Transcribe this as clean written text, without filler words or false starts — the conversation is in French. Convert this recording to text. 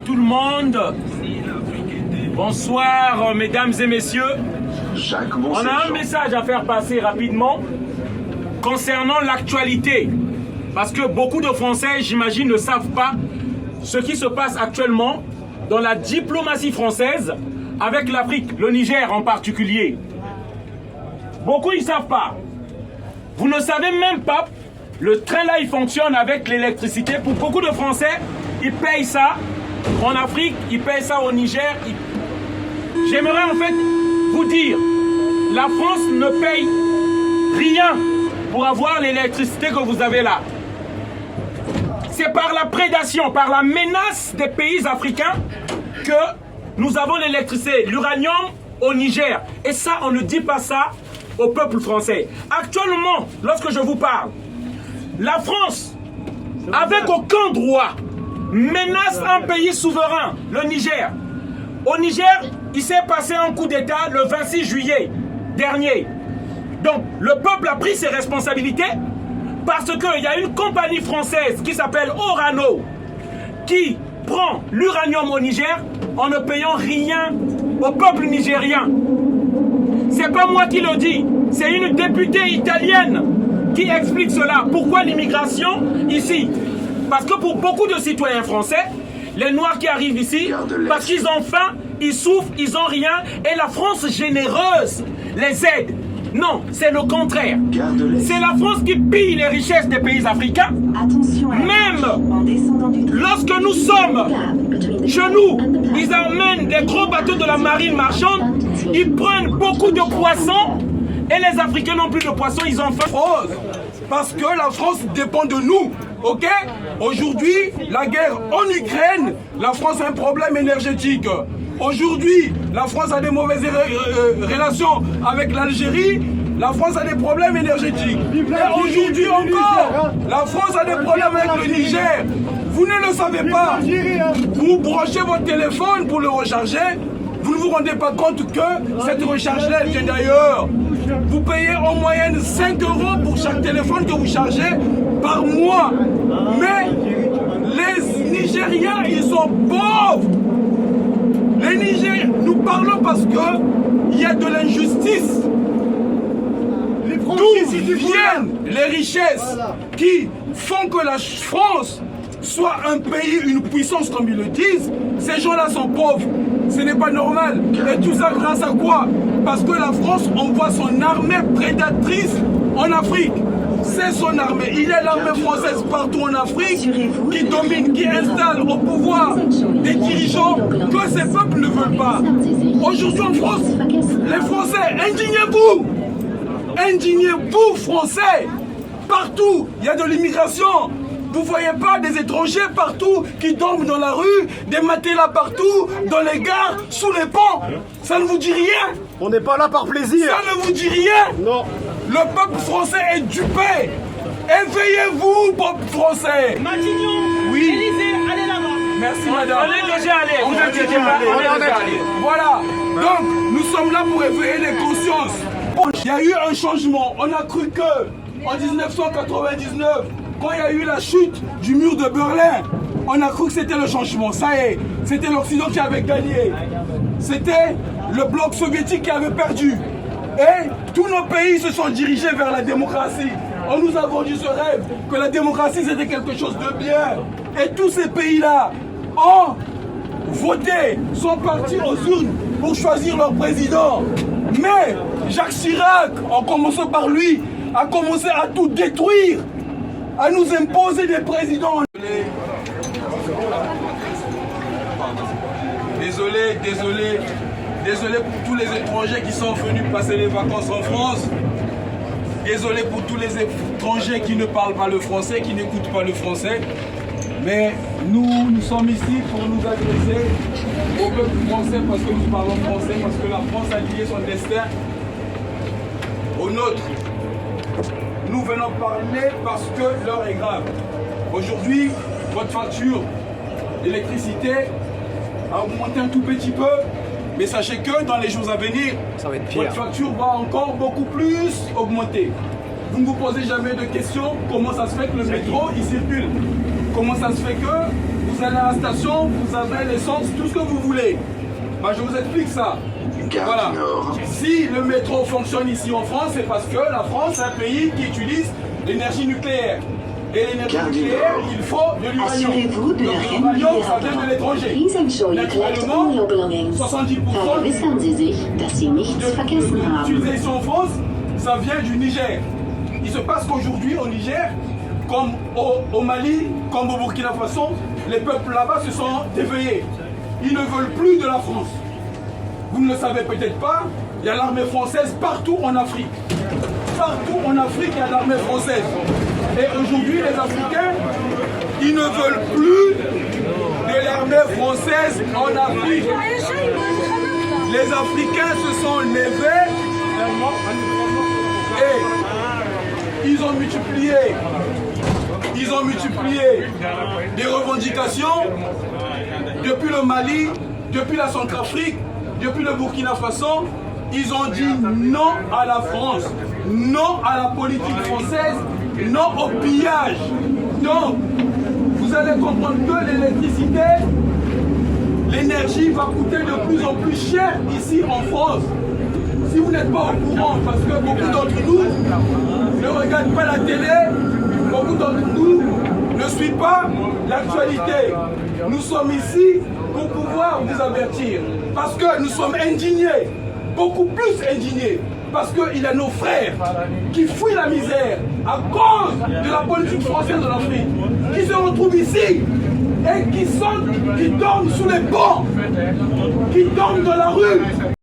tout le monde. Bonsoir, mesdames et messieurs. On a un message à faire passer rapidement concernant l'actualité. Parce que beaucoup de Français, j'imagine, ne savent pas ce qui se passe actuellement dans la diplomatie française avec l'Afrique, le Niger en particulier. Beaucoup ne savent pas. Vous ne savez même pas, le train là il fonctionne avec l'électricité. Pour beaucoup de Français, ils payent ça en Afrique, ils payent ça au Niger. J'aimerais en fait vous dire, la France ne paye rien pour avoir l'électricité que vous avez là. C'est par la prédation, par la menace des pays africains que nous avons l'électricité, l'uranium au Niger. Et ça, on ne dit pas ça au peuple français. Actuellement, lorsque je vous parle, la France, avec aucun droit, menace un pays souverain, le Niger. Au Niger, il s'est passé un coup d'État le 26 juillet dernier. Donc, le peuple a pris ses responsabilités parce qu'il y a une compagnie française qui s'appelle Orano qui prend l'uranium au Niger en ne payant rien au peuple nigérien. C'est pas moi qui le dis, c'est une députée italienne qui explique cela. Pourquoi l'immigration ici? Parce que pour beaucoup de citoyens français, les Noirs qui arrivent ici, parce qu'ils ont faim, ils souffrent, ils n'ont rien, et la France généreuse les aide. Non, c'est le contraire. C'est la France qui pille les richesses des pays africains. Même lorsque nous sommes chez nous, ils emmènent des gros bateaux de la marine marchande, ils prennent beaucoup de poissons, et les Africains n'ont plus de poissons, ils ont faim. Parce que la France dépend de nous, ok? Aujourd'hui, la guerre en Ukraine, la France a un problème énergétique. Aujourd'hui, la France a des mauvaises relations avec l'Algérie. La France a des problèmes énergétiques. Et aujourd'hui encore, la France a des problèmes avec le Niger. Vous ne le savez pas. Vous branchez votre téléphone pour le recharger. Vous ne vous rendez pas compte que cette recharge-là, elle vient d'ailleurs. Vous payez en moyenne 5 € pour chaque téléphone que vous chargez par mois. Mais les Nigériens, ils sont pauvres. Les Nigériens, nous parlons parce qu'il y a de l'injustice. D'où viennent les richesses qui font que la France soit un pays, une puissance comme ils le disent? Ces gens-là sont pauvres. Ce n'est pas normal. Et tout ça grâce à quoi? Parce que la France envoie son armée prédatrice en Afrique. C'est son armée. Il y a l'armée française partout en Afrique qui domine, qui installe au pouvoir des dirigeants que ces peuples ne veulent pas. Aujourd'hui en France, les Français, indignez-vous! Indignez-vous, Français! Partout, il y a de l'immigration. Vous ne voyez pas des étrangers partout qui dorment dans la rue, des matelas partout, dans les gares, sous les ponts. Ça ne vous dit rien? On n'est pas là par plaisir. Ça ne vous dit rien? Non. Le peuple français est dupé. Éveillez-vous, peuple français. Matignon, oui. Élysée, allez là-bas. Merci madame. On est déjà allé. On est déjà allé. Voilà. Donc, nous sommes là pour éveiller les consciences. Il y a eu un changement. On a cru que, en 1999, quand il y a eu la chute du mur de Berlin, on a cru que c'était le changement. Ça y est, c'était l'Occident qui avait gagné. C'était le bloc soviétique qui avait perdu. Et tous nos pays se sont dirigés vers la démocratie. On nous a vendu ce rêve que la démocratie c'était quelque chose de bien. Et tous ces pays-là ont voté, sont partis aux urnes pour choisir leur président. Mais Jacques Chirac, en commençant par lui, a commencé à tout détruire, à nous imposer des présidents. Désolé pour tous les étrangers qui sont venus passer les vacances en France. Désolé pour tous les étrangers qui ne parlent pas le français, qui n'écoutent pas le français. Mais nous sommes ici pour nous adresser au peuple français parce que nous parlons français, parce que la France a lié son destin au nôtre. Nous venons parler parce que l'heure est grave. Aujourd'hui, votre facture d'électricité a augmenté un tout petit peu, mais sachez que dans les jours à venir, votre facture va encore beaucoup plus augmenter. Vous ne vous posez jamais de questions comment ça se fait que le métro il circule. comment ça se fait que vous allez à la station, vous avez l'essence, tout ce que vous voulez. Bah, je vous explique ça. Voilà. Si le métro fonctionne ici en France, c'est parce que la France est un pays qui utilise l'énergie nucléaire. Et l'énergie nucléaire, il faut de l'uranium. Assurez-vous de ne rien L'uranium, ça vient de l'étranger. Please ensure you collect all your belongings. 70% Vergewissern Sie sich, dass Sie nichts vergessen haben. L'utilisation en France, ça vient du Niger. Il se passe qu'aujourd'hui, au Niger, comme au Mali, comme au Burkina Faso, les peuples là-bas se sont éveillés. Ils ne veulent plus de la France. Vous ne le savez peut-être pas, il y a l'armée française partout en Afrique. Partout en Afrique, il y a l'armée française. Et aujourd'hui, les Africains, ils ne veulent plus de l'armée française en Afrique. Les Africains se sont levés et ils ont multiplié des revendications depuis le Mali, depuis la Centrafrique, depuis le Burkina Faso. Ils ont dit non à la France, non à la politique française, non au pillage. Donc, vous allez comprendre que l'électricité, l'énergie va coûter de plus en plus cher ici en France. Si vous n'êtes pas au courant, parce que beaucoup d'entre nous ne regardent pas la télé, beaucoup d'entre nous ne suivent pas l'actualité. Nous sommes ici pour pouvoir vous avertir, parce que nous sommes indignés, beaucoup plus indignés, parce qu'il y a nos frères qui fuient la misère à cause de la politique française de l'Afrique, qui se retrouvent ici et qui dorment sous les ponts, qui dorment dans la rue.